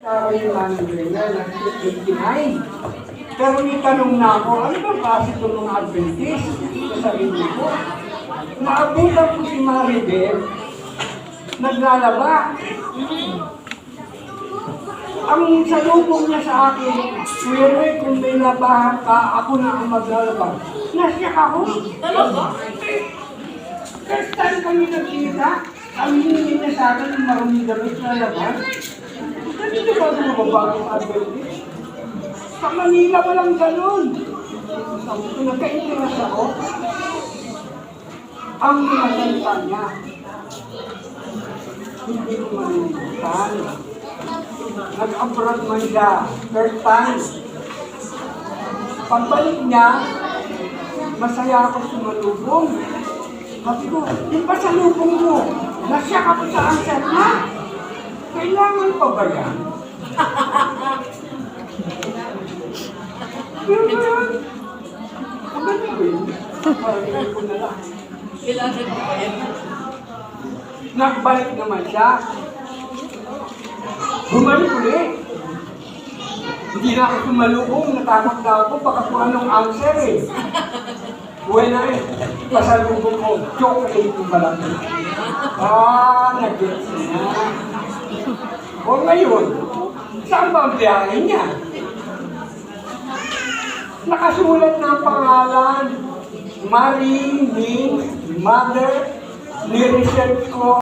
Ako yung manager na, 89. Pero may tanong na ako, ano bang klase ito ng Adventist? Sa sarili ko. Naabutan ko si Maribel, naglalaba. Ang salubong niya sa akin, Kuya Roy, kung may labahan ka, ako na ang maglalaba. Nasyak ako. Talaga? First time kami nagkita, ang hiningi niya sa akin yung maruming damit na laban. Dito ba ito mababagong Adventist? Sa Manila walang ganun. Sabi ko, nagka-interest ako. Ang minasalita niya, hindi ko malilimutan. Nag-abroad man siya, first time. Pagbalik niya, masaya ako sumalubong. Sabi ko, yung pasalubong mo, nasyak ako sa answer na. Kailangan pa ba yan? Pero yan, abad ko yun. Parang ko na lang. Kailangan ko pa yan. Nagbalik naman siya. Bumalik ulit. Hindi na ako sumalubong, natakot na ako, baka kung anong answer eh. Buhay na eh, pasalubong ko, chocolate yung malaki. Nag-gets na. O ngayon, saan ba ang biyahe niya? Nakasulat na ang pangalan, Marie, Min, Mother, ni-research ko.